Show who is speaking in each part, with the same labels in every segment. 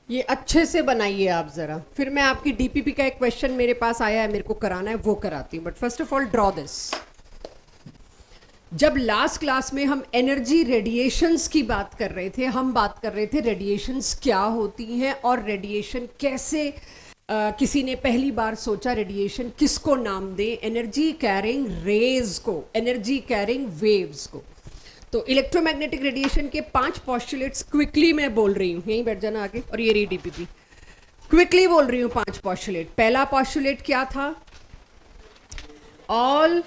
Speaker 1: ये अच्छे से बनाइए आप जरा, फिर मैं आपकी डीपीपी का एक क्वेश्चन मेरे पास आया है, मेरे को कराना है, वो कराती हूँ। But first of all draw this. जब लास्ट क्लास में हम एनर्जी रेडिएशंस की बात कर रहे थे, हम बात कर रहे थे रेडिएशंस क्या होती हैं और रेडिएशन कैसे किसी ने पहली बार सोचा रेडिएशन किसको नाम दें, एनर्जी कैरिंग रेज को, एनर्जी कैरिंग वेव्स को। तो इलेक्ट्रोमैग्नेटिक रेडिएशन के 5 पॉस्टुलेट्स क्विकली मैं बोल रही हूँ, यहीं बैठ जाना आगे, और ये रही डीपीपी। क्विकली बोल रही हूँ 5 पॉस्टुलेट। पहला पॉस्टुलेट क्या था? ऑल,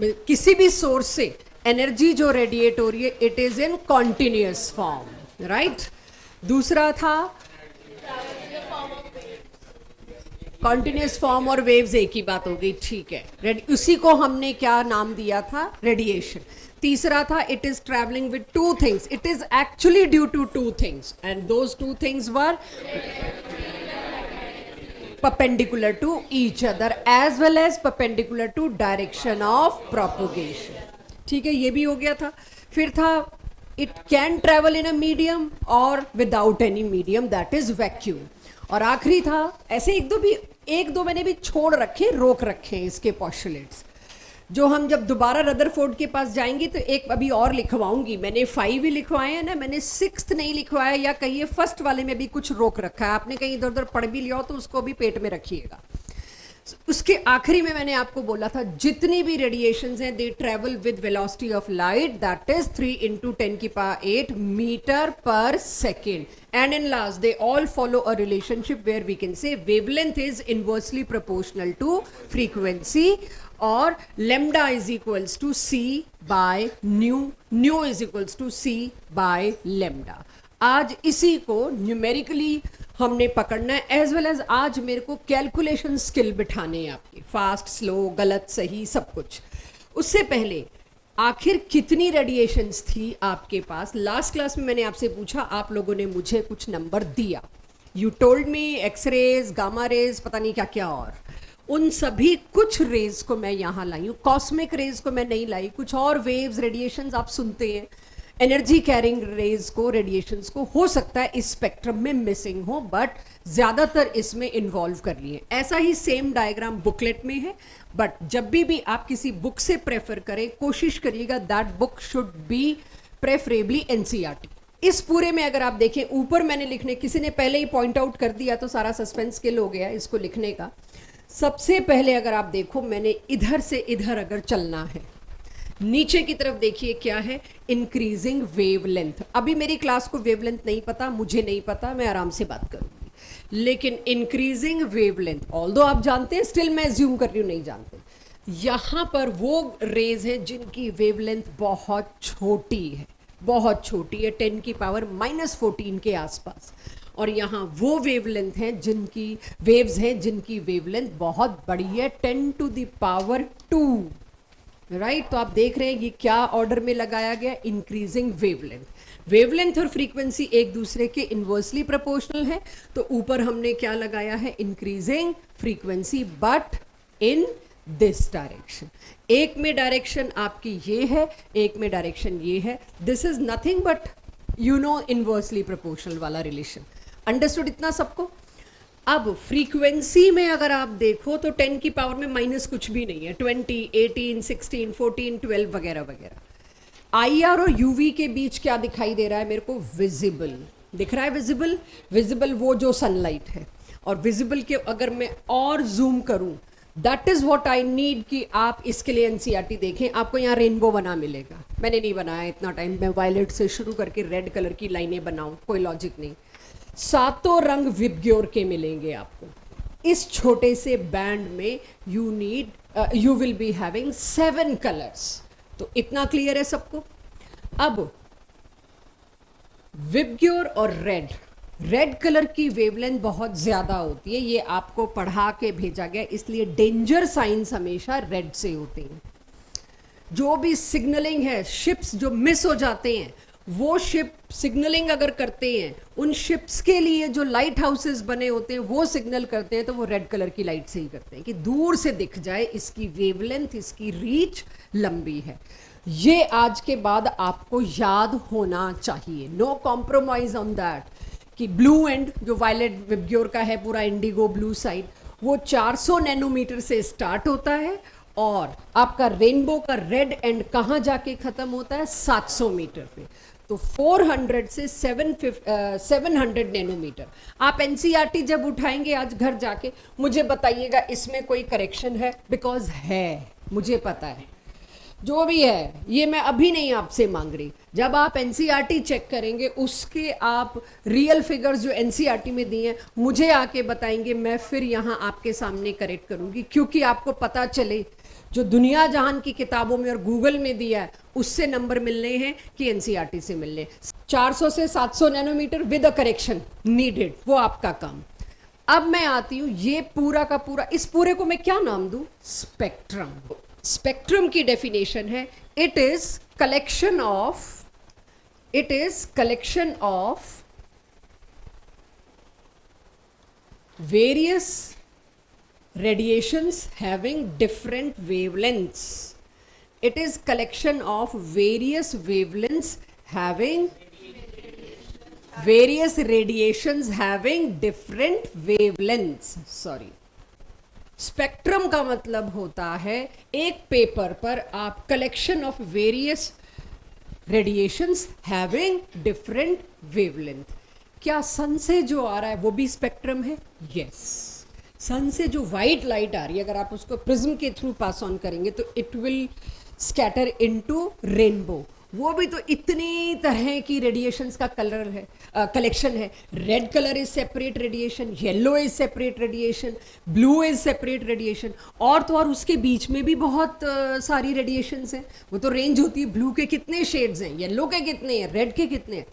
Speaker 1: किसी भी सोर्स से एनर्जी जो रेडिएट हो रही है it is in continuous form, right. दूसरा था कॉन्टिन्यूअस फॉर्म और वेव्स एक ही बात हो गई, ठीक है। उसी को हमने क्या नाम दिया था? रेडिएशन। तीसरा था it is travelling with two things, it is actually due to two things and those two things were perpendicular to each other as well as perpendicular to direction of propagation। ठीक है, ये भी हो गया था। फिर था it can travel in a medium or without any medium, that is vacuum। और आखिरी था, ऐसे एक दो मैंने भी छोड़ रखे, रोक रखे हैं इसके postulates, जो हम जब दोबारा रदरफोर्ड के पास जाएंगे तो एक अभी और लिखवाऊंगी। मैंने 5 ही लिखवाए हैं ना, मैंने 6th नहीं लिखवाया, या कहिए फर्स्ट वाले में भी कुछ रोक रखा है। आपने कहीं इधर उधर पढ़ भी लिया हो तो उसको भी पेट में रखिएगा। उसके आखिरी में मैंने आपको बोला था जितनी भी रेडिएशंस हैं they travel with velocity of light, that is 3 × 10⁸ metre पर second, and in last they all follow a relationship where we can say wavelength is inversely proportional to frequency, और lambda is equals to c by nu is equals to c by lambda। आज इसी को numerically हमने पकड़ना है, as well as आज मेरे को कैलकुलेशन स्किल बिठाने हैं आपकी, फास्ट स्लो गलत सही सब कुछ। उससे पहले आखिर कितनी रेडिएशंस थी आपके पास? लास्ट क्लास में मैंने आपसे पूछा, आप लोगों ने मुझे कुछ नंबर दिया, you told me x rays, gamma rays, पता नहीं क्या क्या, और उन सभी कुछ रेज को मैं यहाँ लाई हूँ, कॉस्मिक रेज को मैं नहीं लाई, कुछ और वेव्स रेडिएशंस आप सुनते हैं, एनर्जी कैरिंग रेज को, रेडिएशंस को, हो सकता है इस स्पेक्ट्रम में मिसिंग हो, बट ज़्यादातर इसमें इन्वॉल्व कर लिए। ऐसा ही सेम डायग्राम बुकलेट में है, बट जब भी आप किसी बुक से प्रेफर करें कोशिश करिएगा that book should be preferably NCERT. इस पूरे में अगर आप देखें ऊपर मैंने लिखने, किसी ने पहले ही पॉइंट आउट कर दिया तो सारा सस्पेंस किल हो गया इसको लिखने का। सबसे पहले अगर आप देखो मैंने इधर से इधर अगर चलना है, नीचे की तरफ देखिए क्या है, इंक्रीजिंग वेवलेंथ। अभी मेरी क्लास को वेवलेंथ नहीं पता, मुझे नहीं पता, मैं आराम से बात करूंगी, लेकिन इंक्रीजिंग वेवलेंथ ऑल्दो आप जानते हैं, स्टिल मैं एज्यूम कर रही हूँ नहीं जानते। यहाँ पर वो रेज हैं जिनकी वेवलेंथ बहुत छोटी है, बहुत छोटी है, 10⁻⁻14 के आसपास, और यहाँ वो वेवलेंथ हैं जिनकी वेव्स हैं जिनकी वेवलेंथ बहुत बड़ी है, 10⁻², राइट। तो आप देख रहे हैं ये क्या ऑर्डर में लगाया गया, इंक्रीजिंग वेवलेंथ। वेवलेंथ और फ्रीक्वेंसी एक दूसरे के इनवर्सली प्रोपोर्शनल है, तो ऊपर हमने क्या लगाया है, increasing frequency, but in this direction. एक में डायरेक्शन आपकी ये है, एक में डायरेक्शन ये है, this is nothing but inversely proportional वाला रिलेशन। अंडरस्टूड इतना सबको? अब फ्रीक्वेंसी में अगर आप देखो तो 10 की पावर में माइनस कुछ भी नहीं है, 20, 18, 16, 14, 12 वगैरह वगैरह। आईआर और यूवी के बीच क्या दिखाई दे रहा है मेरे को? विजिबल दिख रहा है, विजिबल, विजिबल वो जो सनलाइट है, और विजिबल के अगर मैं और जूम करूं, that is what I need कि आप इसके लिए एनसीईआरटी देखें। आपको यहाँ रेनबो बना मिलेगा, मैंने नहीं बनाया इतना टाइम, मैं वायलेट से शुरू करके रेड कलर की लाइनें बनाऊं, कोई लॉजिक नहीं। 7 रंग विबग्योर के मिलेंगे आपको इस छोटे से बैंड में, you will be having 7 colours. तो इतना क्लियर है सबको? अब विबग्योर और रेड कलर की वेवलेंथ बहुत ज्यादा होती है, ये आपको पढ़ा के भेजा गया, इसलिए डेंजर साइंस हमेशा रेड से होते हैं। जो भी सिग्नलिंग है, शिप्स जो मिस हो जाते हैं, वो शिप सिग्नलिंग अगर करते हैं, उन शिप्स के लिए जो लाइट हाउसेस बने होते हैं वो सिग्नल करते हैं, तो वो रेड कलर की लाइट से ही करते हैं कि दूर से दिख जाए, इसकी वेवलेंथ, इसकी रीच लंबी है। ये आज के बाद आपको याद होना चाहिए, नो कॉम्प्रोमाइज ऑन दैट, कि ब्लू एंड जो वायलेट विबग्योर का है पूरा इंडिगो ब्लू साइड, वो 400 नैनोमीटर से स्टार्ट होता है और आपका रेनबो का रेड एंड कहाँ जाके खत्म होता है, 700 मीटर पे। तो 400 से 700 नैनोमीटर। आप एनसीईआरटी जब उठाएंगे आज घर जाके मुझे बताइएगा इसमें कोई करेक्शन है, बिकॉज है, मुझे पता है जो भी है, ये मैं अभी नहीं आपसे मांग रही। जब आप एनसीईआरटी चेक करेंगे उसके आप रियल फिगर्स जो एनसीईआरटी में दिए हैं मुझे आके बताएंगे, मैं फिर यहाँ आपके सामने करेक्ट करूँगी, क्योंकि आपको पता चले जो दुनिया जहान की किताबों में और गूगल में दिया है उससे नंबर मिलने हैं कि एनसीईआरटी से मिलने। 400 से 700 nanometre with a correction needed, वो आपका काम। अब मैं आती हूँ ये पूरा का पूरा, इस पूरे को मैं क्या नाम दूं, स्पेक्ट्रम। स्पेक्ट्रम की डेफिनेशन है it is collection of various radiations having different wavelengths. It is collection of various wavelengths having various radiations having different wavelengths. Sorry. Spectrum का मतलब होता है एक पेपर पर आप collection of various radiations having different wavelength. क्या सन से जो आ रहा है वो भी स्पेक्ट्रम है? यस। सन से जो वाइट लाइट आ रही है अगर आप उसको प्रिज्म के थ्रू पास ऑन करेंगे तो it will scatter into rainbow. वो भी तो इतनी तरह की रेडिएशंस का कलर है, कलेक्शन है। Red colour is separate radiation, yellow is separate radiation, blue is separate radiation, और तो और उसके बीच में भी बहुत सारी रेडिएशंस हैं। वो तो रेंज होती है, ब्लू के कितने शेड्स हैं, येलो के कितने हैं, रेड के कितने हैं।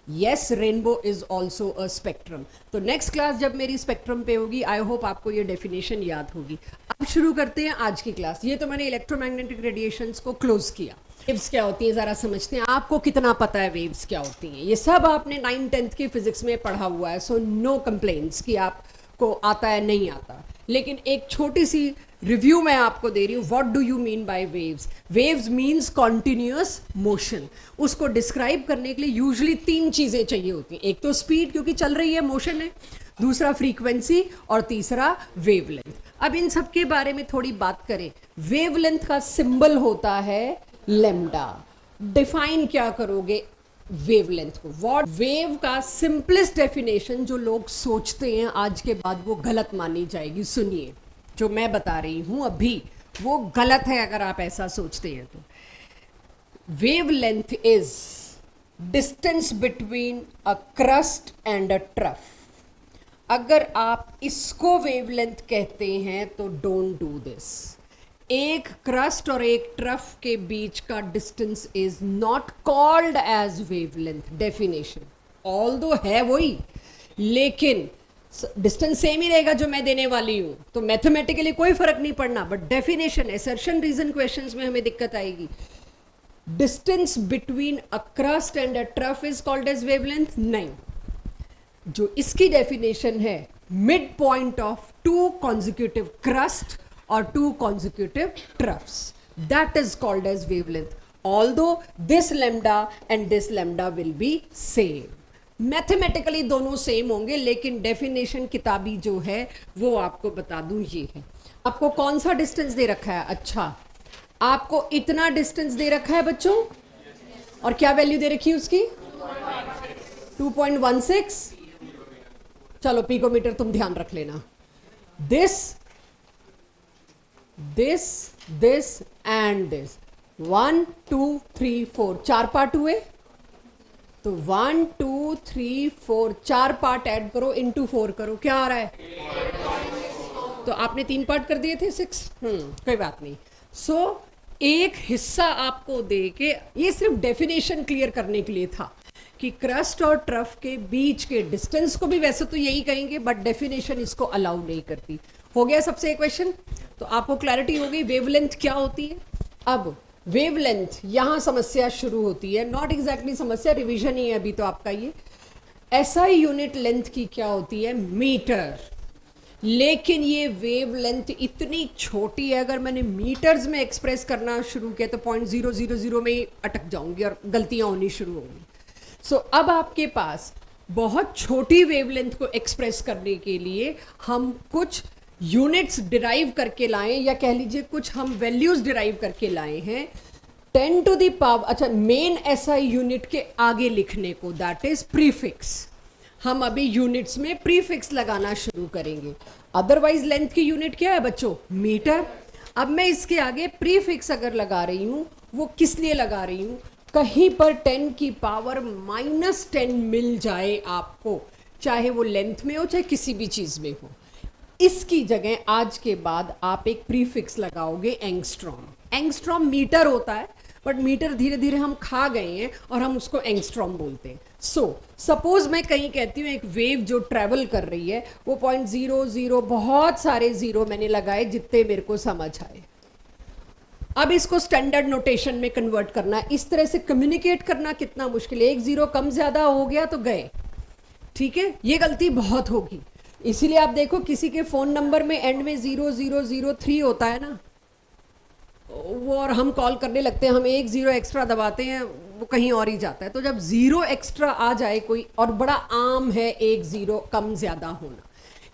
Speaker 1: Yes, rainbow is also a spectrum. तो नेक्स्ट क्लास जब मेरी स्पेक्ट्रम पे होगी आई होप आपको ये डेफिनेशन याद होगी। अब शुरू करते हैं आज की क्लास। ये तो मैंने इलेक्ट्रोमैग्नेटिक रेडिएशंस को क्लोज किया। वेव्स क्या होती है ज़रा समझते हैं। आपको कितना पता है वेव्स क्या होती हैं? ये सब आपने 9th-10th की फिजिक्स में पढ़ा हुआ है, सो नो कंप्लेंट्स कि आपको आता है नहीं आता। लेकिन एक छोटी सी रिव्यू मैं आपको दे रही हूँ। What do you mean by waves? Waves means continuous motion. उसको डिस्क्राइब करने के लिए यूजुअली 3 चीज़ें चाहिए होती हैं। एक तो स्पीड क्योंकि चल रही है, मोशन है, दूसरा फ्रीक्वेंसी, और तीसरा वेवलेंथ। अब इन सब के बारे में थोड़ी बात करें। वेवलेंथ का सिंबल होता है लैम्डा। डिफाइन क्या करोगे वेवलेंथ को? व्हाट वेव का सिंपलेस्ट डेफिनेशन जो लोग सोचते हैं आज के बाद वो गलत मानी जाएगी। सुनिए, जो मैं बता रही हूं अभी वो गलत है अगर आप ऐसा सोचते हैं तो। Wavelength is distance between a crest and a trough. अगर आप इसको वेवलेंथ कहते हैं तो डोंट डू दिस। एक क्रस्ट और एक ट्रफ के बीच का distance is not called as wavelength definition. Although है वही, लेकिन डिस्टेंस सेम ही रहेगा जो मैं देने वाली हूं, तो मैथमेटिकली कोई फर्क नहीं पड़ना। But definition, assertion, reason questions में हमें दिक्कत आएगी। Distance between a crest and a trough is called as wavelength? नहीं। जो इसकी डेफिनेशन है, mid point of 2 consecutive crest or 2 consecutive troughs, that is called as wavelength, although this lambda and this lambda will be same. Mathematically दोनों same होंगे, लेकिन definition किताबी जो है वो आपको बता दूं ये है। आपको कौन सा डिस्टेंस दे रखा है? अच्छा, आपको इतना डिस्टेंस दे रखा है बच्चों, और क्या वैल्यू दे रखी है उसकी? 2.16। चलो पिकोमीटर तुम ध्यान रख लेना। this and this 1 2 3 4 4 पार्ट हुए, तो 1 2 3 4 4 पार्ट ऐड करो, इनटू 4 करो, क्या आ रहा है? तो आपने 3 पार्ट कर दिए थे 6। कोई बात नहीं। सो एक हिस्सा आपको दे के, ये सिर्फ डेफिनेशन क्लियर करने के लिए था कि क्रस्ट और ट्रफ के बीच के डिस्टेंस को भी वैसे तो यही कहेंगे, बट डेफिनेशन इसको अलाउ नहीं करती। हो गया सबसे क्वेश्चन? तो आपको क्लैरिटी हो गई वेवलेंथ क्या होती है। अब वेवलेंथ, यहां समस्या शुरू होती है। नॉट एग्जैक्टली समस्या, रिवीजन ही है अभी तो आपका ये। एसआई यूनिट लेंथ की क्या होती है? मीटर। लेकिन ये वेवलेंथ इतनी छोटी है, अगर मैंने मीटर्स में एक्सप्रेस करना शुरू किया तो 0.000 में ही अटक जाऊंगी और गलतियां होनी शुरू होंगी। सो अब आपके पास बहुत छोटी वेवलेंथ को एक्सप्रेस करने के लिए हम कुछ यूनिट्स डिराइव करके लाए, या कह लीजिए कुछ हम वैल्यूज डिराइव करके लाए हैं 10 टू द पावर, अच्छा मेन एसआई यूनिट के आगे लिखने को, दैट इज प्रीफिक्स। हम अभी यूनिट्स में प्रीफिक्स लगाना शुरू करेंगे। अदरवाइज लेंथ की यूनिट क्या है बच्चों? मीटर। अब मैं इसके आगे प्रीफिक्स अगर लगा रही हूं, वो किस लिए लगा रही हूं? कहीं पर 10 की पावर -10 मिल जाए आपको, चाहे वो लेंथ में हो चाहे किसी भी चीज में हो, इसकी जगह आज के बाद आप एक प्रीफिक्स लगाओगे एंगस्ट्रॉम। एंगस्ट्रॉम मीटर होता है, बट मीटर धीरे धीरे हम खा गए हैं और हम उसको एंगस्ट्रॉम बोलते हैं। सपोज मैं कहीं कहती हूँ एक वेव जो ट्रेवल कर रही है, वो 0.00, बहुत सारे जीरो मैंने लगाए जितने मेरे को समझ आए। अब इसको स्टैंडर्ड नोटेशन में कन्वर्ट करना, इस तरह से कम्युनिकेट करना कितना मुश्किल है। एक जीरो कम ज्यादा हो गया तो गए, ठीक है, ये गलती बहुत होगी। इसीलिए आप देखो किसी के फोन नंबर में एंड में 0003 होता है ना, वो और हम कॉल करने लगते हैं, हम एक जीरो एक्स्ट्रा दबाते हैं, वो कहीं और ही जाता है। तो जब जीरो एक्स्ट्रा आ जाए कोई, और बड़ा आम है एक जीरो कम ज्यादा होना,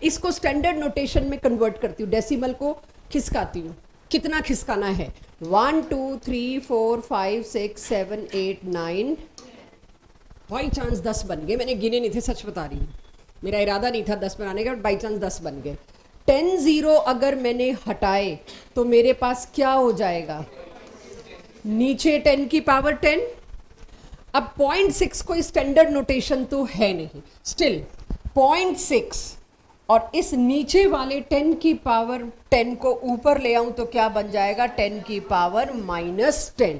Speaker 1: इसको स्टैंडर्ड नोटेशन में कन्वर्ट करती हूँ, डेसिमल को खिसकाती हूँ। कितना खिसकाना है? 1 2 3 4 5 6 7 8 9, बाई चांस 10 बन गए। मैंने गिने नहीं थे, सच बता रही हूँ, मेरा इरादा नहीं था 10 बनाने का, बट बाई चांस 10 बन गए। 10 जीरो अगर मैंने हटाए तो मेरे पास क्या हो जाएगा? नीचे 10 की पावर 10। अब 0.6 कोई स्टैंडर्ड नोटेशन तो है नहीं, स्टिल 0.6, और इस नीचे वाले 10 की पावर 10 को ऊपर ले आऊं तो क्या बन जाएगा? 10 की पावर -10।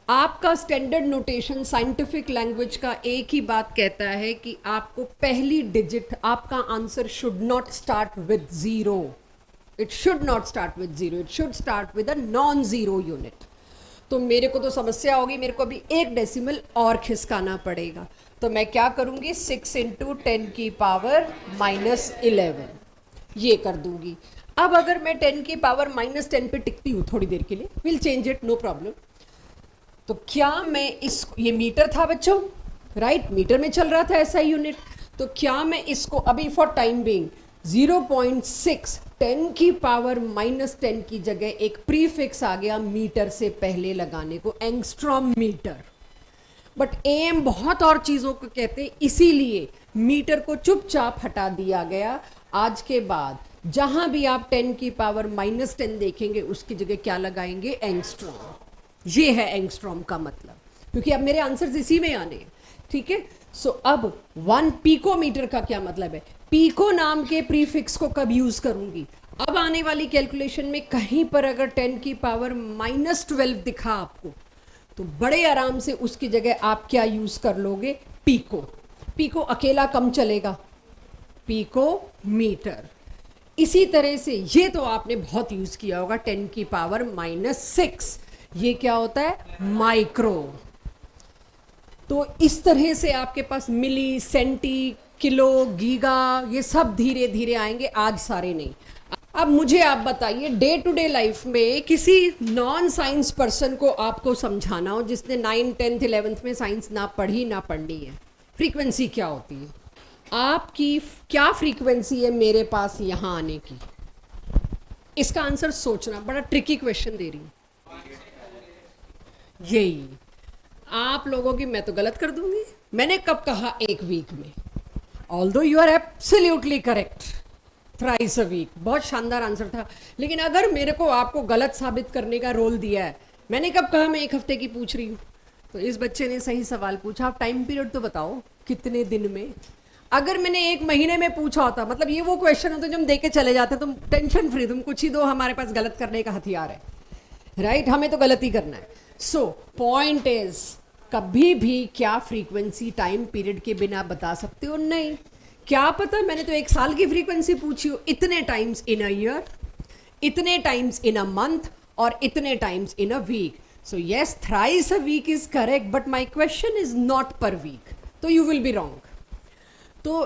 Speaker 1: आपका स्टैंडर्ड नोटेशन साइंटिफिक लैंग्वेज का एक ही बात कहता है कि आपको पहली डिजिट, आपका answer should not start with zero, it should not start with zero, it should start with a non zero unit. तो मेरे को तो समस्या होगी, मेरे को अभी एक डेसिमल और खिसकाना पड़ेगा। तो मैं क्या करूंगी? 6 × 10 की पावर -11 ये कर दूंगी। अब अगर मैं 10 की पावर -10 पे टिकती हूँ थोड़ी देर के लिए, will change it, no problem. तो क्या मैं इस, ये मीटर था बच्चों, राइट, मीटर में चल रहा था ऐसा यूनिट, तो क्या मैं इसको अभी फॉर टाइम बीइंग 0.6 10 की पावर -10 की जगह एक प्रीफिक्स आ गया मीटर से पहले लगाने को, एंगस्ट्रॉम मीटर। बट एम बहुत और चीजों को कहते हैं, इसीलिए मीटर को चुपचाप हटा दिया गया। आज के बाद जहां भी आप 10 की पावर -10 देखेंगे उसकी जगह क्या लगाएंगे? एंगस्ट्रॉम। ये है एंगस्ट्रॉम का मतलब, क्योंकि अब मेरे आंसर्स इसी में आने हैं, ठीक है। सो अब 1 पिकोमीटर का क्या मतलब है? पिको नाम के प्रीफिक्स को कब यूज करूंगी? अब आने वाली कैलकुलेशन में कहीं पर अगर 10 की पावर -12 दिखा आपको, तो बड़े आराम से उसकी जगह आप क्या यूज कर लोगे? पिको। पिको अकेला कम चलेगा, पिको मीटर। इसी तरह से ये तो आपने बहुत यूज किया होगा, 10 की पावर -6, ये क्या होता है? माइक्रो। तो इस तरह से आपके पास मिली, सेंटी, किलो, गीगा, ये सब धीरे धीरे आएंगे, आज सारे नहीं। अब मुझे आप बताइए, डे टू डे लाइफ में किसी नॉन साइंस पर्सन को आपको समझाना हो, जिसने 9th 10th 11th में साइंस ना पढ़ी ना पढ़नी है, फ्रीक्वेंसी क्या होती है? आपकी क्या फ्रीक्वेंसी है मेरे पास यहाँ आने की? इसका आंसर सोचना, बड़ा ट्रिकी क्वेश्चन दे रही हूँ। यही आप लोगों की मैं तो गलत कर दूंगी। मैंने कब कहा? एक वीक में। Although you are absolutely correct, thrice a week, बहुत शानदार आंसर था। लेकिन अगर मेरे को आपको गलत साबित करने का रोल दिया है, मैंने कब कहा मैं एक हफ्ते की पूछ रही हूँ? तो इस बच्चे ने सही सवाल पूछा। आप टाइम पीरियड तो बताओ कितने दिन में। अगर मैंने 1 महीने में पूछा होता, मतलब ये वो क्वेश्चन होता है जो हम दे के चले जाते हैं, तुम टेंशन फ्री, तुम कुछ ही दो, हमारे पास गलत करने का हथियार है, राइट, हमें तो गलत ही करना है। सो पॉइंट इज, कभी भी क्या फ्रीक्वेंसी टाइम पीरियड के बिना बता सकते हो? नहीं। क्या पता, मैंने तो 1 साल की फ्रीक्वेंसी पूछी हो, इतने टाइम्स इन अ ईयर, इतने टाइम्स इन अ मंथ, और इतने times in a week. So yes, thrice a week is correct, but my question is not per week, तो यू विल बी रॉन्ग। तो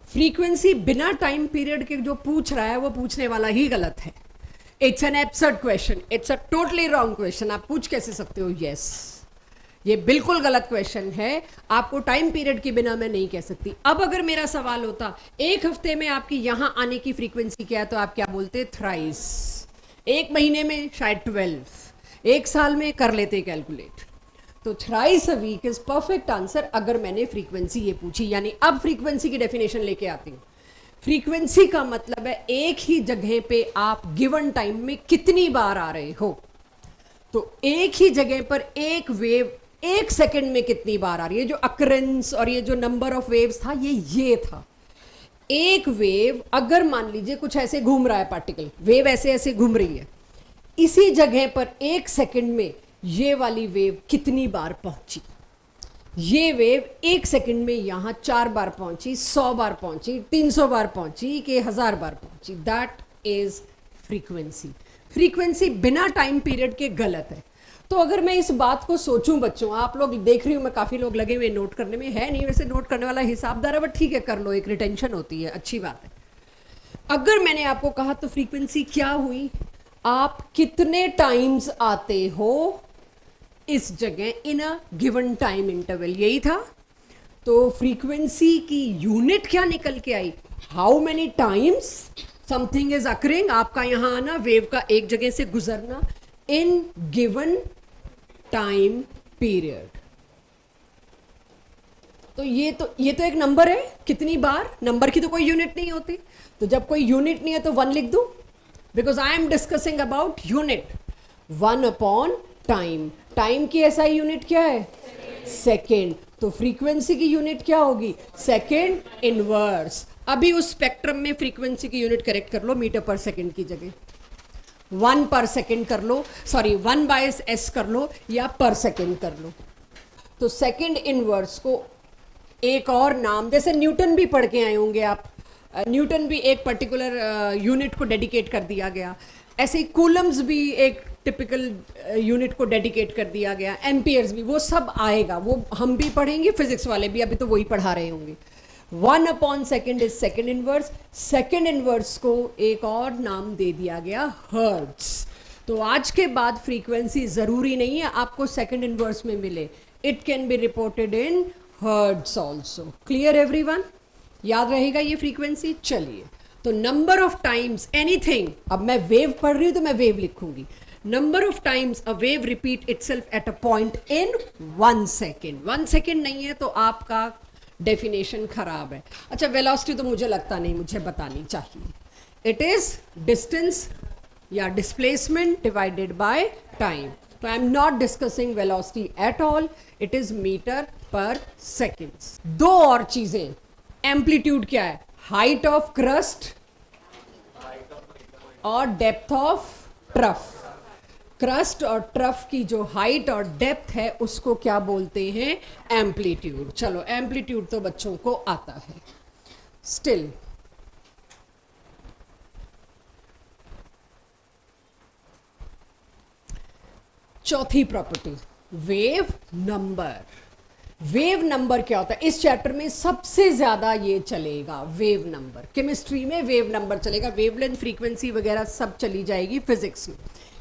Speaker 1: frequency बिना time period के जो पूछ रहा है वो पूछने वाला ही गलत है। It's an absurd question, it's a totally wrong question. आप पूछ कैसे सकते हो? यस, ये बिल्कुल गलत क्वेश्चन है, आपको टाइम पीरियड के बिना मैं नहीं कह सकती। अब अगर मेरा सवाल होता एक हफ्ते में आपकी यहां आने की फ्रीक्वेंसी क्या है, तो आप क्या बोलते? थ्राइस। एक महीने में शायद 12, एक साल में कर लेते कैलकुलेट। तो thrice a week is perfect answer अगर मैंने फ्रीक्वेंसी ये पूछी। यानी अब फ्रीक्वेंसी की डेफिनेशन लेके आती हूं। फ्रीक्वेंसी का मतलब है एक ही जगह पे आप गिवन टाइम में कितनी बार आ रहे हो। तो एक ही जगह पर एक वेव एक सेकंड में कितनी बार आ रही है। जो अकरेंस और ये जो नंबर ऑफ वेव्स था ये था। एक वेव अगर मान लीजिए कुछ ऐसे घूम रहा है, पार्टिकल वेव ऐसे ऐसे घूम रही है, इसी जगह पर एक सेकंड में ये वाली वेव कितनी बार पहुंची। ये वेव एक सेकंड में यहां 4 बार पहुंची, 100 बार पहुंची, 300 बार पहुंची कि 1000 बार पहुंची। That is frequency. फ्रीक्वेंसी बिना टाइम पीरियड के गलत है। तो अगर मैं इस बात को सोचूं बच्चों, आप लोग देख रही हूं मैं काफी लोग लगे हुए नोट करने में, है नहीं वैसे नोट करने वाला हिसाबदार है, बट ठीक है कर लो, एक रिटेंशन होती है, अच्छी बात है। अगर मैंने आपको कहा तो फ्रीक्वेंसी क्या हुई, आप कितने टाइम्स आते हो इस जगह in a given time interval, यही था। तो फ्रीक्वेंसी की यूनिट क्या निकल के आई, how many times something is occurring, आपका यहां आना, वेव का एक जगह से गुजरना इन गिवन टाइम पीरियड। तो ये तो एक नंबर है, कितनी बार, नंबर की तो कोई यूनिट नहीं होती। तो जब कोई यूनिट नहीं है तो 1 लिख दूं, because I am discussing about unit. 1 upon time, time की एसआई यूनिट क्या है? सेकेंड। तो फ्रीक्वेंसी की यूनिट क्या होगी? Second inverse. अभी उस स्पेक्ट्रम में फ्रीक्वेंसी की यूनिट करेक्ट कर लो, मीटर पर सेकेंड की जगह 1 पर सेकेंड कर लो, सॉरी 1/s कर लो या पर सेकेंड कर लो। तो सेकेंड इनवर्स को एक और नाम, जैसे न्यूटन भी पढ़ के आए होंगे आप, न्यूटन भी एक पर्टिकुलर यूनिट को डेडिकेट कर दिया गया, ऐसे ही कूलम्स भी एक टिपिकल यूनिट को डेडिकेट कर दिया गया, एम्पियर्स भी, वो सब आएगा, वो हम भी पढ़ेंगे, फिजिक्स वाले भी अभी तो वही पढ़ा रहे होंगे। 1 upon second is second inverse. Second inverse को एक और नाम दे दिया गया हर्ट्ज। तो आज के बाद फ्रीक्वेंसी जरूरी नहीं है आपको सेकेंड इनवर्स में मिले, it can be reported in hertz also. Clear everyone? याद रहेगा ये फ्रीक्वेंसी। चलिए, तो नंबर ऑफ टाइम्स एनीथिंग, अब मैं वेव पढ़ रही हूं तो मैं वेव लिखूंगी। Number of times a wave repeat itself at a point in 1 second. 1 second नहीं है तो आपका डेफिनेशन खराब है। अच्छा, वेलोसिटी तो मुझे लगता नहीं मुझे बतानी चाहिए। इट इज डिस्टेंस या डिस्प्लेसमेंट डिवाइडेड बाय टाइम। तो I am not discussing velocity at all, it is metre per seconds. दो और चीजें, एम्पलीट्यूड क्या है? हाइट ऑफ क्रस्ट और डेप्थ ऑफ ट्रफ। क्रस्ट और ट्रफ की जो हाइट और डेप्थ है उसको क्या बोलते हैं? एम्पलीट्यूड। चलो, एम्पलीट्यूड तो बच्चों को आता है। स्टिल चौथी property, wave number. Wave number क्या होता है? इस चैप्टर में सबसे ज्यादा ये चलेगा, वेव नंबर। केमिस्ट्री में वेव नंबर चलेगा, वेवलेंथ, फ्रीक्वेंसी वगैरह सब चली जाएगी फिजिक्स में,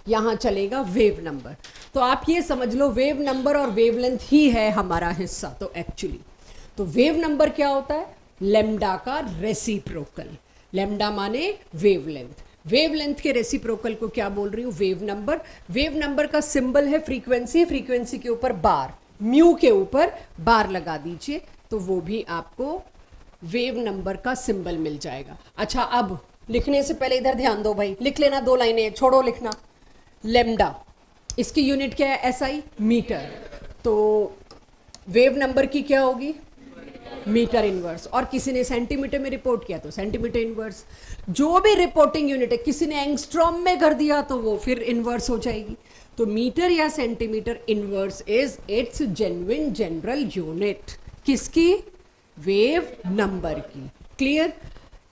Speaker 1: यहां चलेगा वेव नंबर। तो आप ये समझ लो वेव नंबर और वेवलेंथ ही है हमारा हिस्सा। तो एक्चुअली तो वेव नंबर क्या होता है? लेम्डा का रेसिप्रोकल। लेम्डा माने वेवलेंथ, वेवलेंथ के रेसिप्रोकल को क्या बोल रही हूं? Wave number. वेव नंबर का सिंबल है फ्रीक्वेंसी, फ्रीक्वेंसी के ऊपर बार, म्यू के ऊपर बार लगा दीजिए तो वो भी आपको वेव नंबर का सिंबल मिल जाएगा। अच्छा, अब लिखने से पहले इधर ध्यान दो भाई, लिख लेना 2 लाइनें, छोड़ो लिखना। लेम्डा, इसकी यूनिट क्या है? SI, metre. तो वेव नंबर की क्या होगी? Metre inverse. और किसी ने सेंटीमीटर में रिपोर्ट किया तो सेंटीमीटर इनवर्स। जो भी रिपोर्टिंग यूनिट है, किसी ने एंगस्ट्रॉम में कर दिया तो वो फिर इनवर्स हो जाएगी। तो मीटर या centimetre inverse is its genuine general unit. किसकी? वेव नंबर की। Clear?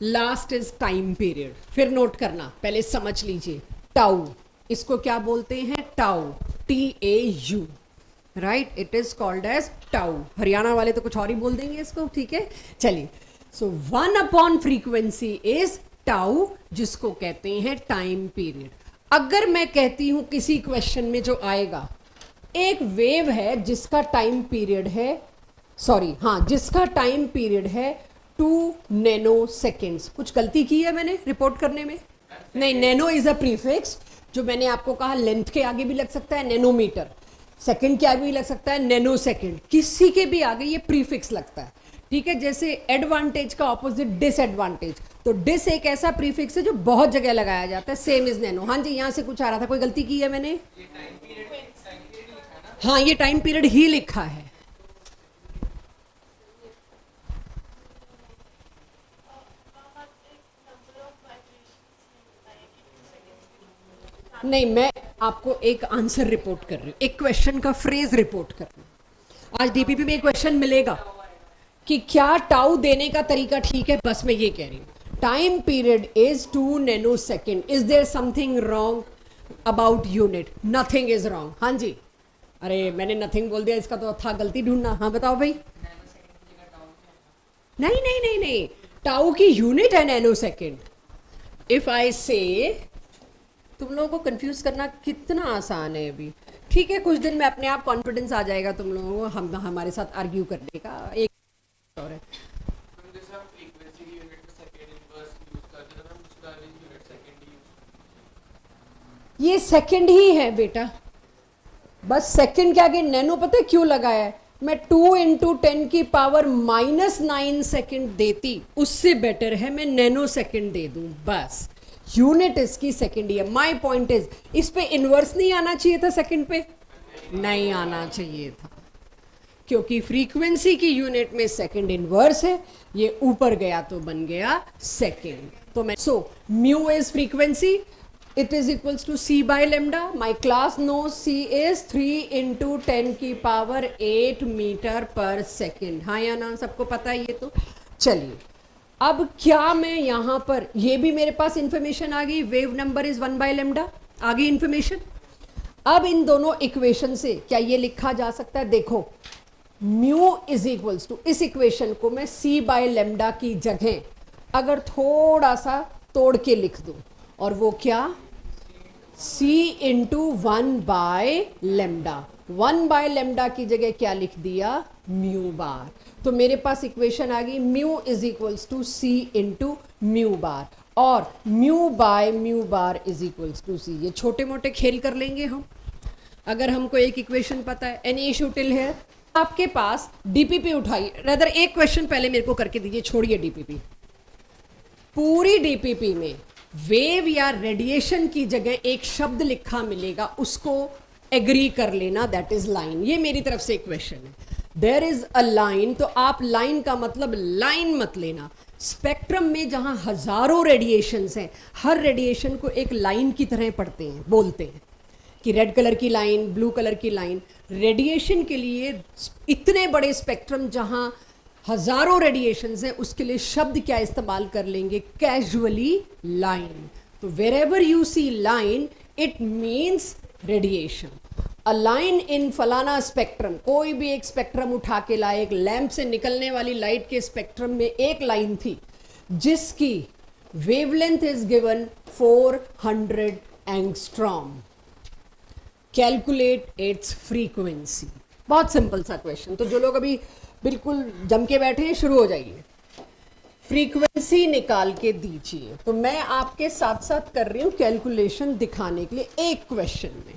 Speaker 1: Last is time period. फिर नोट करना, पहले समझ लीजिए। टाउ, इसको क्या बोलते हैं? Tau, TAU, right? It is called as tau. Haryana वाले तो कुछ और ही बोल देंगे इसको, ठीक है? चलिए, सो 1 अपॉन फ्रीक्वेंसी इज टाउ, जिसको कहते हैं टाइम पीरियड। अगर मैं कहती हूं किसी क्वेश्चन में जो आएगा एक वेव है जिसका टाइम पीरियड है, सॉरी हाँ, जिसका टाइम पीरियड है 2 नैनो सेकेंड्स। कुछ गलती की है मैंने रिपोर्ट करने में? नहीं, नैनो इज अ प्रीफिक्स। जो मैंने आपको कहा लेंथ के आगे भी लग सकता है नैनोमीटर, सेकंड के आगे भी लग सकता है नैनो सेकंड, किसी के भी आगे ये प्रीफिक्स लगता है। ठीक है, जैसे एडवांटेज का ऑपोजिट डिसएडवांटेज, तो डिस एक ऐसा प्रीफिक्स है जो बहुत जगह लगाया जाता है, सेम इज नैनो। हाँ जी, यहां से कुछ आ रहा था, कोई गलती की है मैंने? हाँ, ये टाइम पीरियड ही लिखा है। नहीं, मैं आपको एक आंसर रिपोर्ट कर रही हूँ, एक क्वेश्चन का फ्रेज रिपोर्ट कर रही हूँ। आज डीपीपी में एक क्वेश्चन मिलेगा कि क्या टाउ देने का तरीका ठीक है, बस मैं ये कह रही हूँ। Time period is 2 nano second. Is there something wrong about unit? Nothing is wrong. हाँ जी, अरे मैंने नथिंग बोल दिया, इसका तो था गलती ढूंढना। हाँ बताओ भाई। नहीं नहीं नहीं नहीं, टाउ की यूनिट है नैनो सेकेंड। इफ आई से, तुम लोगों को कंफ्यूज करना कितना आसान है अभी। ठीक है, कुछ दिन में अपने आप कॉन्फिडेंस आ जाएगा तुम लोगों को हम हमारे साथ आर्ग्यू करने का। एक और है, ये सेकंड ही है बेटा, बस सेकंड के आगे नैनो पता है क्यों लगाया है? मैं 2 इंटू 10 की पावर -9 सेकंड देती, उससे बेटर है मैं नैनो सेकंड दे दूं, बस। यूनिट इसकी सेकंड ही है। माई पॉइंट इज, इस पे इनवर्स नहीं आना चाहिए था, सेकंड पे नहीं आना चाहिए था, क्योंकि फ्रीक्वेंसी की यूनिट में सेकंड इनवर्स है, ये ऊपर गया तो बन गया सेकंड। तो मैं mu is frequency, it is equals to c by lambda. My class knows c is 3 into 10 की पावर 8 मीटर पर सेकेंड। हाँ या ना, सबको पता है ये तो। चलिए, अब क्या मैं यहाँ पर, ये भी मेरे पास इंफॉर्मेशन आ गई, wave number is 1 by lambda, आ गई इंफॉर्मेशन। अब इन दोनों इक्वेशन से क्या ये लिखा जा सकता है? देखो, म्यू इज इक्वल्स टू, इस इक्वेशन को मैं c बाय लेमडा की जगह अगर थोड़ा सा तोड़ के लिख दूं, और वो क्या, c into 1 by lambda. 1 by lambda की जगह क्या लिख दिया? Mu bar. तो मेरे पास इक्वेशन आ गई, mu is equals to c into mu bar, और mu by mu bar is equals to c। ये छोटे मोटे खेल कर लेंगे हम, अगर हमको एक इक्वेशन पता है। Any issue till here? आपके पास डीपीपी उठाइए, रदर एक क्वेश्चन पहले मेरे को करके दीजिए, छोड़िए डीपीपी। पूरी डीपीपी में वेव या रेडिएशन की जगह एक शब्द लिखा मिलेगा, उसको एग्री कर लेना, दैट इज लाइन। ये मेरी तरफ से एक क्वेश्चन है। देयर इज अ लाइन, तो आप लाइन का मतलब लाइन मत लेना। स्पेक्ट्रम में जहां हजारों रेडिएशंस हैं, हर रेडिएशन को एक लाइन की तरह पढ़ते हैं, बोलते हैं कि रेड कलर की लाइन, ब्लू कलर की लाइन। रेडिएशन के लिए इतने बड़े स्पेक्ट्रम जहां हजारों रेडिएशंस हैं, उसके लिए शब्द क्या इस्तेमाल कर लेंगे? Casually line. तो wherever you see line, it means radiation. A line in फलाना स्पेक्ट्रम, कोई भी एक स्पेक्ट्रम उठा के लाए, एक लैंप से निकलने वाली लाइट के स्पेक्ट्रम में एक लाइन थी जिसकी wavelength is given 400 angstrom. Calculate its frequency. बहुत सिंपल सा क्वेश्चन। तो जो लोग अभी बिल्कुल जम के बैठे हैं, शुरू हो जाइए। फ्रीक्वेंसी निकाल के दीजिए। तो मैं आपके साथ साथ कर रही हूं कैलकुलेशन दिखाने के लिए। एक क्वेश्चन में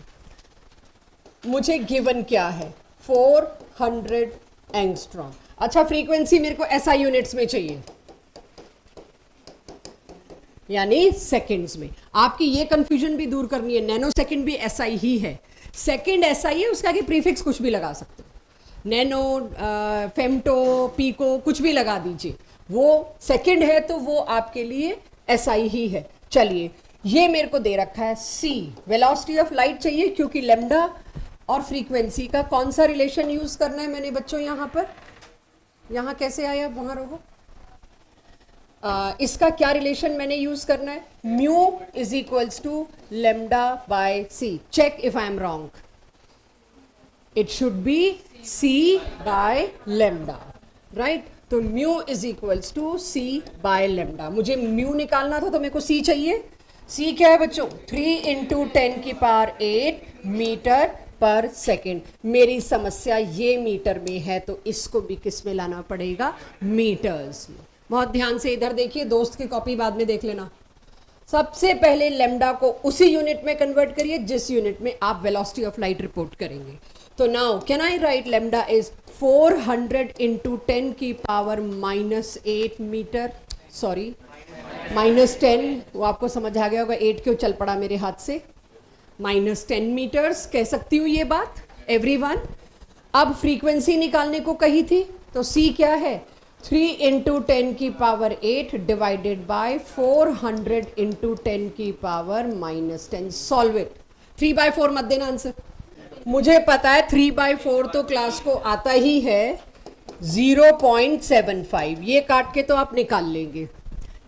Speaker 1: मुझे गिवन क्या है? 400 एंगस्ट्रॉम। अच्छा, फ्रीक्वेंसी मेरे को एसआई यूनिट्स में चाहिए, यानी सेकंड्स में। आपकी ये कंफ्यूजन भी दूर करनी है, नैनो सेकंड भी एसआई ही है। सेकंड एसआई है, उसके आगे प्रीफिक्स कुछ भी लगा सकते हो, नैनो, फेम्टो, पीको, कुछ भी लगा दीजिए। वो सेकंड है तो वो आपके लिए एसआई ही है। चलिए, ये मेरे को दे रखा है c, वेलोसिटी ऑफ लाइट चाहिए, क्योंकि लेमडा और फ्रीक्वेंसी का कौन सा रिलेशन यूज करना है मैंने बच्चों? यहां पर, यहां कैसे आया, वहां रहो। इसका क्या रिलेशन मैंने यूज करना है? Mu is equals to lambda by C. Check if I am wrong. It should be c by lambda, right? तो mu is equals to c by lambda. मुझे म्यू निकालना था तो मेरे को c चाहिए। c क्या है बच्चों? 3 इंटू 10 की पावर 8 मीटर पर सेकेंड। मेरी समस्या ये मीटर में है तो इसको भी किस में लाना पड़ेगा, मीटर्स में। बहुत ध्यान से इधर देखिए, दोस्त की कॉपी बाद में देख लेना। सबसे पहले लेमडा को उसी यूनिट में कन्वर्ट करिए जिस यूनिट में आप वेलोसिटी ऑफ लाइट रिपोर्ट करेंगे। तो now can I right lambda is 400 into 10 की पावर -8 मीटर, सॉरी -10, वो आपको समझ आ गया होगा, 8 क्यों चल पड़ा मेरे हाथ से, -10 मीटर्स कह सकती हूँ ये बात एवरीवन। अब फ्रीक्वेंसी निकालने को कही थी, तो सी क्या है, 3 इंटू 10 की पावर 8 डिवाइडेड बाय 400 इंटू 10 की पावर -10। Solve it. 3/4 मत देना आंसर, मुझे पता है 3/4 तो क्लास को आता ही है 0.75, ये काट के तो आप निकाल लेंगे,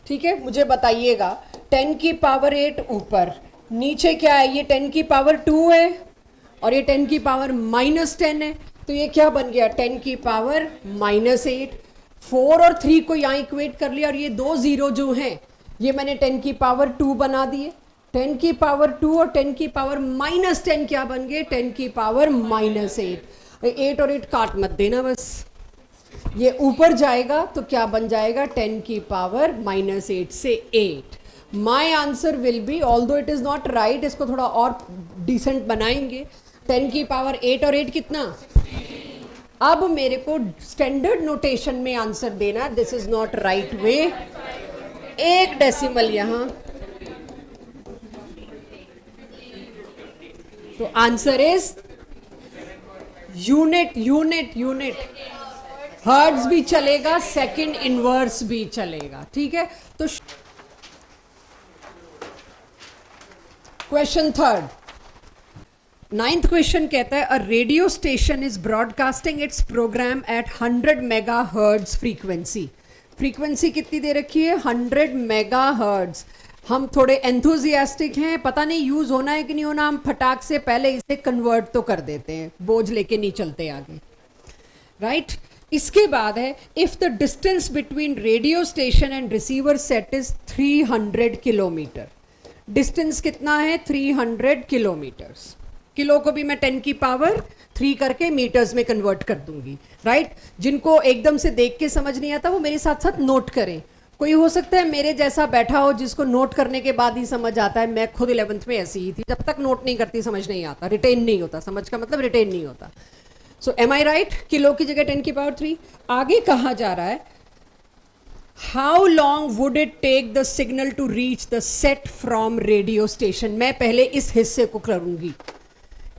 Speaker 1: ठीक है। मुझे बताइएगा 10 की पावर 8 ऊपर, नीचे क्या है, ये 10 की पावर 2 है और ये 10 की पावर -10 है, तो ये क्या बन गया, 10 की पावर -8। 4 और 3 को यहाँ इक्वेट कर लिया और ये 2 0 जो हैं ये मैंने 10 की पावर 2 बना दिए। 10 की पावर 2 और 10 की पावर -10 क्या बन गए, 10 की पावर -8। 8 और 8 काट मत देना बस, ये ऊपर जाएगा तो क्या बन जाएगा, 10 की पावर -8 से 8। My answer will be, although it is not right, इसको थोड़ा और डिसेंट बनाएंगे, 10 की पावर 8 और 8 कितना। अब मेरे को स्टैंडर्ड नोटेशन में आंसर देना, this is not right way, 1 decimal यहां, तो answer is unit unit unit, hertz भी चलेगा, सेकंड इनवर्स भी चलेगा, ठीक है। तो क्वेश्चन थर्ड, 9th क्वेश्चन कहता है, a radio station is broadcasting its program at 100 megahertz frequency. Frequency कितनी दे रखी है, 100 मेगाहर्ट्ज। हम थोड़े एंथुजियास्टिक हैं, पता नहीं यूज होना है कि नहीं होना, हम फटाक से पहले इसे कन्वर्ट तो कर देते हैं, बोझ लेके नहीं चलते आगे, राइट। इसके बाद है, if the distance between radio station and receiver set is 300 kilometre. Distance कितना है, 300 किलोमीटर्स। किलो को भी मैं 10 की पावर 3 करके मीटर्स में कन्वर्ट कर दूंगी, राइट। जिनको एकदम से देख के समझ नहीं आता वो मेरे साथ साथ नोट करें। कोई हो सकता है मेरे जैसा बैठा हो जिसको नोट करने के बाद ही समझ आता है, मैं खुद 11th में ऐसी ही थी, जब तक नोट नहीं करती समझ नहीं आता, रिटेन नहीं होता, समझ का मतलब रिटेन नहीं होता। सो एम आई राइट, किलो की जगह 10 की पावर 3। आगे कहा जा रहा है, how long would it take the signal to reach the set from radio station. मैं पहले इस हिस्से को करूंगी,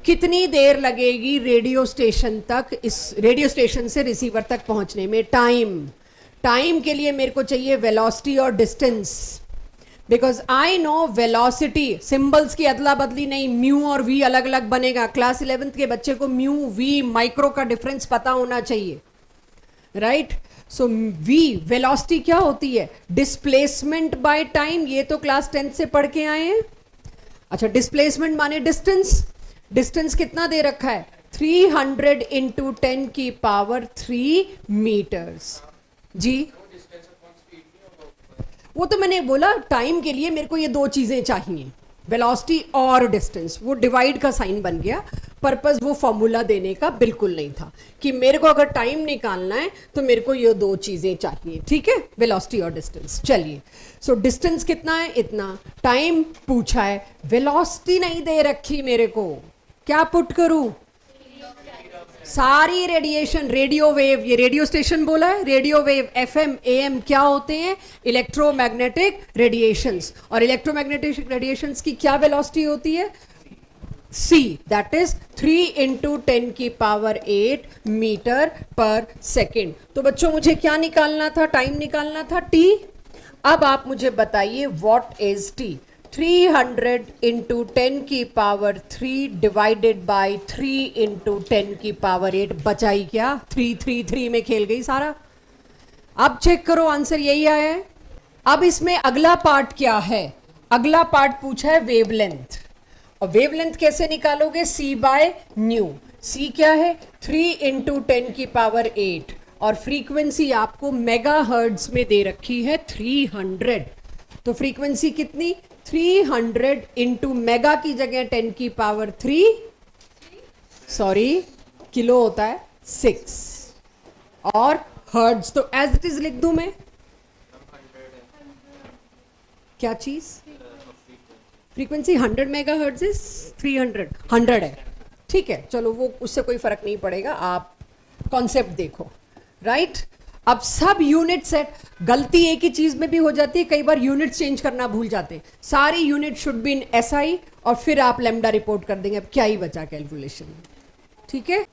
Speaker 1: कितनी देर लगेगी रेडियो स्टेशन तक, इस रेडियो स्टेशन से रिसीवर तक पहुंचने में। टाइम के लिए मेरे को चाहिए वेलोसिटी और distance, because I know velocity, symbols की अदला बदली नहीं, म्यू और वी अलग अलग बनेगा। क्लास 11th के बच्चे को म्यू वी माइक्रो का डिफरेंस पता होना चाहिए, राइट। सो वी वेलोसिटी क्या होती है, डिस्प्लेसमेंट बाय टाइम, ये तो क्लास 10th से पढ़ के आए हैं। अच्छा, डिस्प्लेसमेंट माने डिस्टेंस, डिस्टेंस कितना दे रखा है, 300 इंटू 10 की पावर 3 मीटर्स। जी वो तो मैंने बोला, टाइम के लिए मेरे को ये 2 चीजें चाहिए, वेलोसिटी और डिस्टेंस। वो डिवाइड का साइन बन गया, पर्पस वो फॉर्मूला देने का बिल्कुल नहीं था कि मेरे को अगर टाइम निकालना है तो मेरे को ये 2 चीजें चाहिए, ठीक है, वेलोसिटी और डिस्टेंस। चलिए, सो डिस्टेंस कितना है, इतना। टाइम पूछा है, वेलोसिटी नहीं दे रखी मेरे को, क्या पुट करूं, सारी रेडिएशन, रेडियो वेव, ये रेडियो स्टेशन बोला है, रेडियो वेव FM AM क्या होते हैं, इलेक्ट्रोमैग्नेटिक रेडिएशंस। और इलेक्ट्रोमैग्नेटिक रेडिएशंस की क्या वेलोसिटी होती है, C, दैट इज 3 इंटू 10 की पावर 8 मीटर पर सेकेंड। तो बच्चों मुझे क्या निकालना था, टाइम निकालना था, T। अब आप मुझे बताइए व्हाट इज T। 300 इंटू 10 की पावर 3 डिवाइडेड बाय 3 इंटू 10 की पावर 8, बचाई क्या, 3 में खेल गई सारा। अब चेक करो, आंसर यही आया है। अब इसमें अगला पार्ट क्या है, अगला पार्ट पूछा है वेवलेंथ, और वेवलेंथ कैसे निकालोगे, C बाय न्यू। C क्या है, 3 इंटू 10 की पावर 8, और फ्रीक्वेंसी आपको मेगाहर्ट्ज में दे रखी है 300। तो फ्रीक्वेंसी कितनी, 300 इंटू मेगा की जगह 10 की पावर 3, सॉरी, किलो होता है 6, और हर्ट्ज तो एज इट इज लिख दूं मैं? क्या चीज? फ्रीक्वेंसी 100 मेगा हर्ट्ज इज 300, 100 है, ठीक है, चलो वो उससे कोई फर्क नहीं पड़ेगा, आप कॉन्सेप्ट देखो, राइट? अब सब यूनिट सेट, गलती एक ही चीज में भी हो जाती है, कई बार यूनिट चेंज करना भूल जाते हैं, सारी unit should be in SI, और फिर आप लैम्डा रिपोर्ट कर देंगे, अब क्या ही बचा कैलकुलेशन में, ठीक है?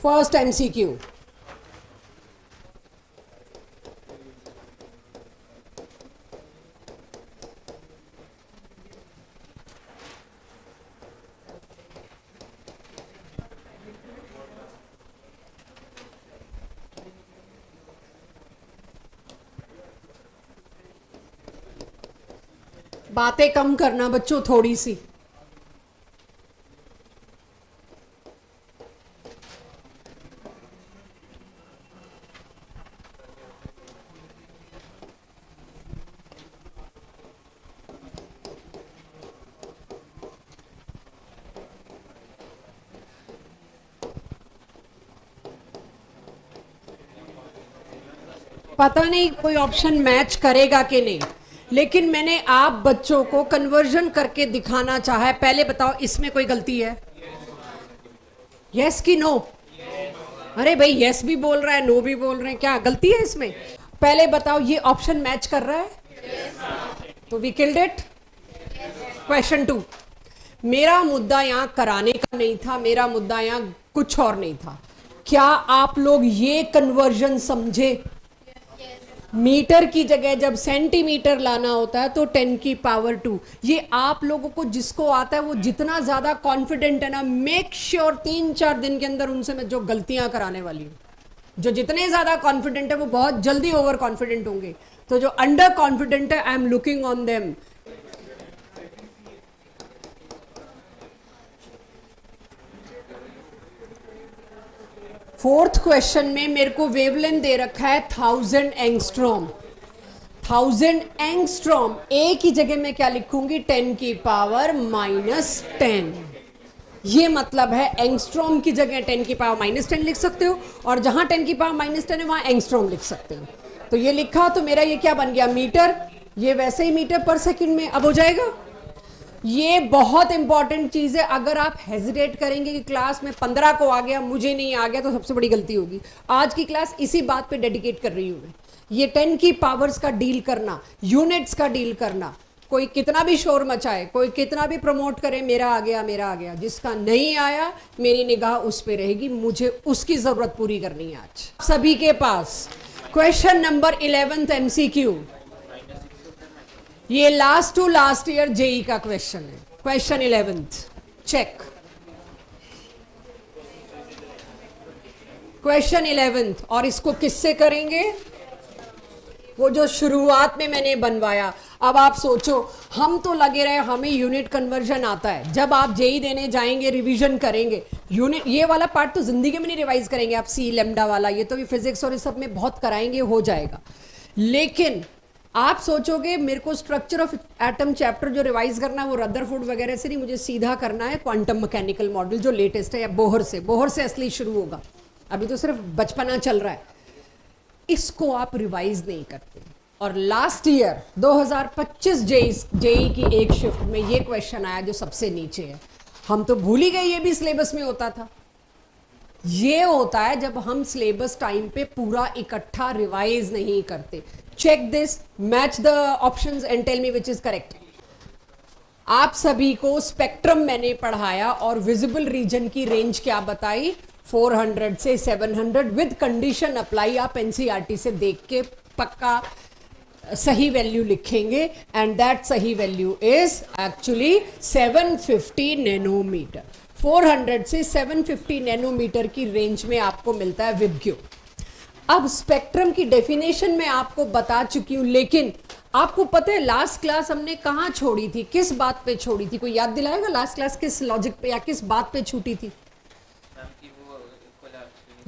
Speaker 1: फर्स्ट एमसीक्यू, बातें कम करना बच्चों थोड़ी सी। पता नहीं कोई ऑप्शन मैच करेगा कि नहीं, लेकिन मैंने आप बच्चों को कन्वर्जन करके दिखाना चाहा है। पहले बताओ इसमें कोई गलती है? यस कि नो? अरे भाई यस भी बोल रहा है, नो भी बोल रहे हैं, क्या गलती है इसमें? पहले बताओ ये ऑप्शन मैच कर रहा है? तो वी किल्ड इट। क्वेश्चन 2, मेरा मुद्दा यहां कराने का नहीं था, मेरा मुद्दा यहां कुछ और नहीं था। क्या आप लोग ये कन्वर्जन समझे? मीटर की जगह जब सेंटीमीटर लाना होता है तो 10 की पावर 2। ये आप लोगों को जिसको आता है वो जितना ज्यादा कॉन्फिडेंट है ना, मेक श्योर 3-4 दिन के अंदर उनसे मैं जो गलतियां कराने वाली हूं, जो जितने ज्यादा कॉन्फिडेंट है वो बहुत जल्दी ओवर कॉन्फिडेंट होंगे, तो जो अंडर कॉन्फिडेंट है I am looking on them. Fourth question में मेरे को वेवलेंथ दे रखा है 1000 एंगस्ट्रॉम। 1000 एंगस्ट्रॉम, ए की जगह मैं क्या लिखूंगी? 10 की पावर -10। ये मतलब है एंगस्ट्रॉम की जगह 10 की पावर -10 लिख सकते हो, और जहां 10 की पावर -10 है वहां एंगस्ट्रॉम लिख सकते हो। तो ये लिखा, तो मेरा ये क्या बन गया? मीटर। ये वैसे ही मीटर पर सेकंड में अब हो जाएगा। ये बहुत इंपॉर्टेंट चीज है, अगर आप हेजिटेट करेंगे कि क्लास में 15 को आ गया, मुझे नहीं आ गया, तो सबसे बड़ी गलती होगी। आज की क्लास इसी बात पे डेडिकेट कर रही हूं मैं, ये 10 की पावर्स का डील करना, यूनिट्स का डील करना। कोई कितना भी शोर मचाए, कोई कितना भी प्रमोट करे, मेरा आ गया, मेरा आ गया, जिसका नहीं आया मेरी निगाह उस पे रहेगी, मुझे उसकी जरूरत पूरी करनी है आज। सभी के पास क्वेश्चन नंबर 11 एमसीक्यू, ये last to last year JEE का क्वेश्चन है। Question 11 check. क्वेश्चन 11, और इसको किससे करेंगे? वो जो शुरुआत में मैंने बनवाया। अब आप सोचो, हम तो लगे रहे हमें यूनिट कन्वर्जन आता है, जब आप जेई देने जाएंगे रिवीजन करेंगे, यूनिट ये वाला पार्ट तो जिंदगी में नहीं रिवाइज करेंगे आप, सी लेमडा वाला, ये तो भी फिजिक्स और इस सब में बहुत कराएंगे, हो जाएगा। लेकिन आप सोचोगे मेरे को स्ट्रक्चर ऑफ एटम चैप्टर जो रिवाइज करना है वो रदरफोर्ड वगैरह से नहीं, मुझे सीधा करना है क्वांटम मैकेनिकल मॉडल जो लेटेस्ट है, या बोहर से असली शुरू होगा, अभी तो सिर्फ बचपना चल रहा है। इसको आप रिवाइज नहीं करते, और लास्ट ईयर 2025 जेई की एक शिफ्ट में ये क्वेश्चन आया जो सबसे नीचे है। हम तो भूल ही गए ये भी सिलेबस में होता था। ये होता है जब हम सिलेबस टाइम पे पूरा इकट्ठा रिवाइज नहीं करते। Check this, match the options and tell me which is correct. आप सभी को स्पेक्ट्रम मैंने पढ़ाया और विजिबल रीजन की रेंज क्या बताई? 400 से 700 विद कंडीशन अप्लाई। आप एनसीईआरटी से देख के पक्का सही वैल्यू लिखेंगे, एंड दैट सही वैल्यू इज एक्चुअली 750 नैनोमीटर। 400 से 750 नैनोमीटर की रेंज में आपको मिलता है विबग्यू। अब स्पेक्ट्रम की डेफिनेशन मैं आपको बता चुकी हूं, लेकिन आपको पता है लास्ट क्लास हमने कहां छोड़ी थी, किस बात पे छोड़ी थी? कोई याद दिलाएगा लास्ट क्लास किस लॉजिक पे या किस बात पे छूटी थी?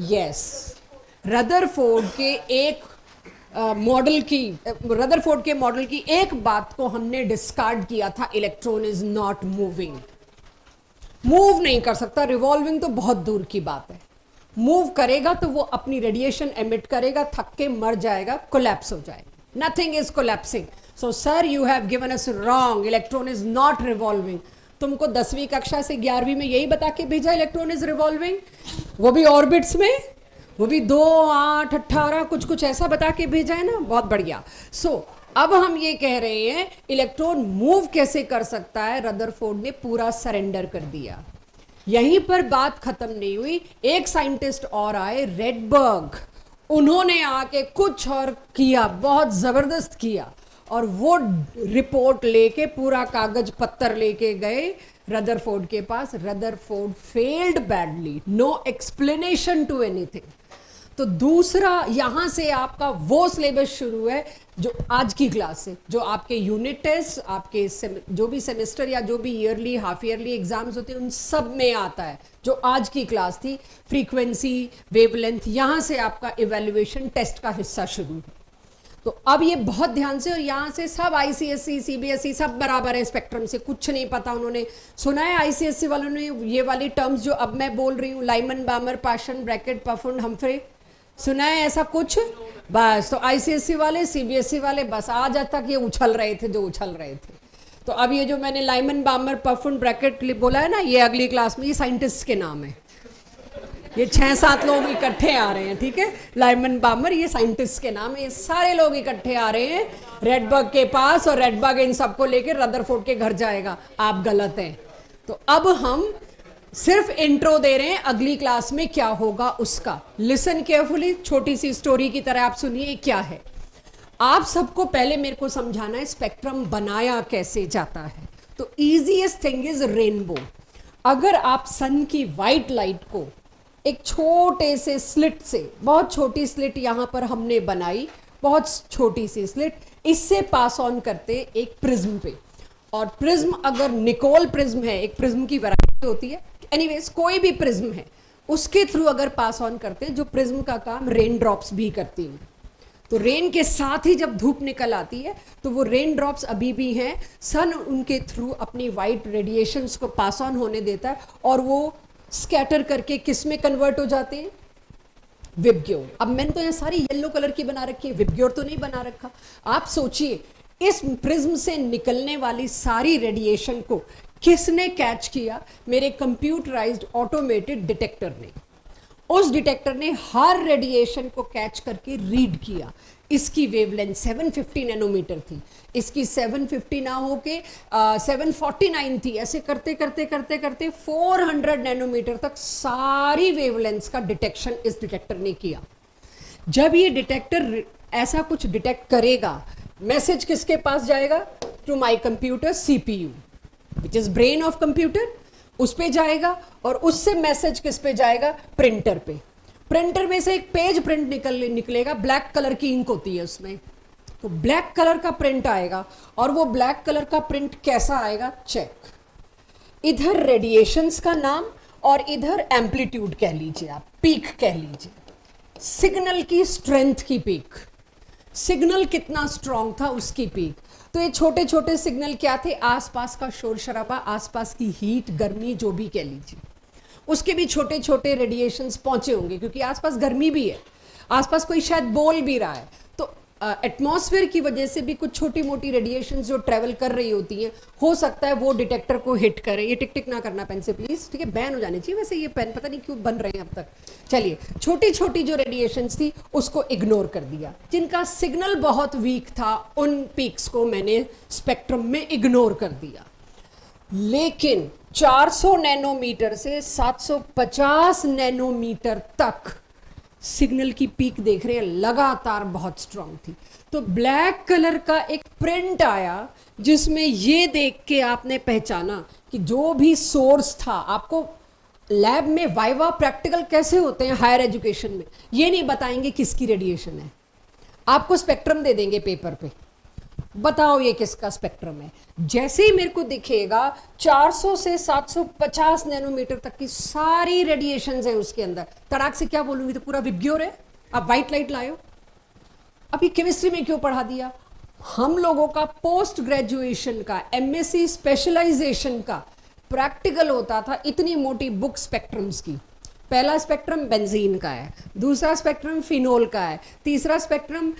Speaker 1: यस, रदरफोर्ड के एक रदरफोर्ड के मॉडल की एक बात को हमने डिस्कार्ड किया था, electron is not moving. Move नहीं कर सकता, रिवॉल्विंग तो बहुत दूर की बात है। मूव करेगा तो वो अपनी रेडिएशन एमिट करेगा, थक के मर जाएगा, कोलैप्स हो जाएगा। Nothing is collapsing. So sir you have given us wrong, electron is not revolving. तुमको 10वीं कक्षा से 11वीं में यही बता के भेजा इलेक्ट्रॉन इज रिवॉल्विंग, वो भी ऑर्बिट्स में, वो भी 2, 8, 18 कुछ कुछ ऐसा बता के भेजा है ना, बहुत बढ़िया। सो अब हम ये कह रहे हैं इलेक्ट्रॉन मूव कैसे कर सकता है, रदरफोर्ड ने पूरा सरेंडर कर दिया। यहीं पर बात खत्म नहीं हुई, एक साइंटिस्ट और आए, रेडबर्ग, उन्होंने आके कुछ और किया, बहुत जबरदस्त किया, और वो रिपोर्ट लेके पूरा कागज पत्तर लेके गए रदरफोर्ड के पास। Rutherford failed badly, no explanation to anything. तो दूसरा, यहां से आपका वो सिलेबस शुरू है जो आज की क्लास से, जो आपके यूनिट टेस्ट, आपके जो भी सेमेस्टर या जो भी ईयरली हाफ ईयरली एग्जाम्स होते हैं उन सब में आता है, जो आज की क्लास थी। फ्रीक्वेंसी, वेवलेंथ, यहां से आपका इवैल्यूएशन टेस्ट का हिस्सा शुरू है। तो अब ये बहुत ध्यान से, और यहाँ से सब आईसीएसई, सीबीएसई सब बराबर है स्पेक्ट्रम से, कुछ नहीं पता उन्होंने। सुना है आईसीएसई वालों ने ये वाली टर्म्स जो अब मैं बोल रही हूँ, लाइमन, बामर, पाशन, ब्रैकेट, पफुंड, हम्फ्रे, सुना है ऐसा कुछ? बस, तो आईसीएसई वाले, सीबीएसई वाले बस आज तक ये उछल रहे थे जो उछल रहे थे। तो अब ये जो मैंने लाइमन, बामर, पफुंड, ब्रैकेट बोला है ना, ये अगली क्लास में ये साइंटिस्ट के नाम है। ये 6-7 लोग इकट्ठे आ रहे हैं, ठीक है, लाइमन, बामर, ये साइंटिस्ट के नाम है। ये सारे लोग इकट्ठे आ रहे हैं रेडबर्ग के पास, और रेडबर्ग इन सबको लेकर रदरफोर्ड के घर जाएगा। आप गलत हैं। तो अब हम सिर्फ इंट्रो दे रहे हैं, अगली क्लास में क्या होगा उसका। लिसन केयरफुली, छोटी सी स्टोरी की तरह आप सुनिए क्या है। आप सबको पहले मेरे को समझाना है स्पेक्ट्रम बनाया कैसे जाता है। तो इजीएस्ट थिंग इज रेनबो। अगर आप सन की वाइट लाइट को एक छोटे से स्लिट से, बहुत छोटी स्लिट यहां पर हमने बनाई, बहुत छोटी सी स्लिट, इससे पास ऑन करते एक प्रिज्म पे, और प्रिज्म अगर निकोल प्रिज्म है, एक प्रिज्म की वैरायटी होती है, एनीवेज कोई भी प्रिज्म है, उसके थ्रू अगर पास ऑन करते हैं, जो प्रिज्म का काम रेन ड्रॉप्स भी करती हैं। तो रेन के साथ ही जब धूप निकल आती है तो वो रेन ड्रॉप्स अभी भी हैं, सन उनके थ्रू अपनी वाइट रेडिएशंस को पास ऑन होने देता है, और वो स्कैटर करके किस में कन्वर्ट हो जाते हैं? विबग्योर। अब मैंने तो यहाँ सारी येलो कलर की बना रखी है, विबग्योर तो नहीं बना रखा। आप सोचिए, इस प्रिज्म से निकलने वाली सारी रेडिएशन को किसने कैच किया? मेरे कंप्यूटराइज्ड ऑटोमेटेड डिटेक्टर ने। उस डिटेक्टर ने हर रेडिएशन को कैच करके रीड किया। इसकी वेवलेंथ 750 नैनोमीटर थी, इसकी 750 ना होके 749 थी। ऐसे करते करते करते करते 400 नैनोमीटर तक सारी वेवलेंथ्स का डिटेक्शन इस डिटेक्टर ने किया। जब ये डिटेक्टर ऐसा कुछ डिटेक्ट करेगा, मैसेज किसके पास जाएगा? To my computer CPU, which is brain of computer, उस पे जाएगा, और उससे मैसेज किस पे जाएगा? प्रिंटर पे। प्रिंटर में से एक पेज प्रिंट निकलेगा, ब्लैक कलर की इंक होती है उसमें, तो ब्लैक कलर का प्रिंट आएगा। और वो ब्लैक कलर का प्रिंट कैसा आएगा? चेक, इधर रेडिएशंस का नाम और इधर एम्पलीट्यूड कह लीजिए, आप पीक कह लीजिए, सिग्नल की स्ट्रेंथ की पीक, सिग्नल कितना स्ट्रांग था उसकी पीक। तो ये छोटे छोटे सिग्नल क्या थे? आसपास का शोर शराबा, आसपास की हीट, गर्मी, जो भी कह लीजिए, उसके भी छोटे छोटे रेडिएशंस पहुंचे होंगे, क्योंकि आसपास गर्मी भी है, आसपास कोई शायद बोल भी रहा है। तो एटमॉस्फेयर की वजह से भी कुछ छोटी मोटी रेडिएशंस जो ट्रेवल कर रही होती हैं, हो सकता है वो डिटेक्टर को हिट करे। ये टिक टिक ना करना पेन से प्लीज, ठीक है, बैन हो जानी चाहिए वैसे ये पेन, पता नहीं क्यों बन रहे हैं अब तक। चलिए, छोटी छोटी जो रेडिएशंस थी उसको इग्नोर कर दिया। जिनका सिग्नल बहुत वीक था उन पीक्स को मैंने स्पेक्ट्रम में इग्नोर कर दिया। लेकिन 400 नैनोमीटर से 750 नैनोमीटर तक सिग्नल की पीक देख रहे हैं, लगातार बहुत स्ट्रांग थी। तो ब्लैक कलर का एक प्रिंट आया, जिसमें ये देख के आपने पहचाना कि जो भी सोर्स था। आपको लैब में वाइवा प्रैक्टिकल कैसे होते हैं हायर एजुकेशन में, ये नहीं बताएंगे किसकी रेडिएशन है, आपको स्पेक्ट्रम दे देंगे पेपर पे, बताओ ये किसका स्पेक्ट्रम है। जैसे ही मेरे को दिखेगा 400 से 750 नैनोमीटर तक की सारी रेडिएशंस हैं उसके अंदर, तड़ाक से क्या बोलूंगी? तो पूरा विबग्योर है। अब व्हाइट लाइट लाओ। अभी केमिस्ट्री में क्यों पढ़ा दिया? हम लोगों का पोस्ट ग्रेजुएशन का, एमएससी स्पेशलाइजेशन का प्रैक्टिकल होता था इतनी मोटी बुक स्पेक्ट्रम्स की। पहला स्पेक्ट्रम बेंजीन का है, दूसरा स्पेक्ट्रम फिनोल का है, तीसरा स्पेक्ट्रम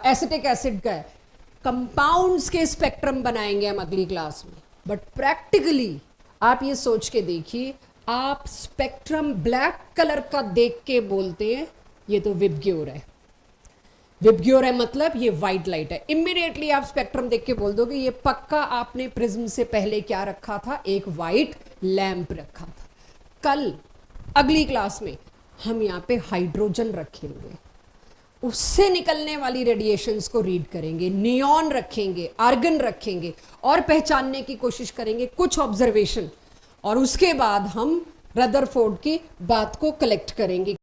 Speaker 1: एसिटिक एसिड का है। कंपाउंड्स के स्पेक्ट्रम बनाएंगे हम अगली क्लास में। बट प्रैक्टिकली आप ये सोच के देखिए, आप स्पेक्ट्रम ब्लैक कलर का देख के बोलते हैं ये तो विबग्योर है। विबग्योर है मतलब ये वाइट लाइट है। इमीडिएटली आप स्पेक्ट्रम देख के बोल दोगे ये पक्का आपने प्रिज्म से पहले क्या रखा था, एक वाइट लैंप रखा था। कल अगली क्लास में हम यहाँ पे हाइड्रोजन रखेंगे, उससे निकलने वाली रेडिएशंस को रीड करेंगे, नियॉन रखेंगे, आर्गन रखेंगे और पहचानने की कोशिश करेंगे कुछ ऑब्जर्वेशन, और उसके बाद हम रदरफोर्ड की बात को कलेक्ट करेंगे।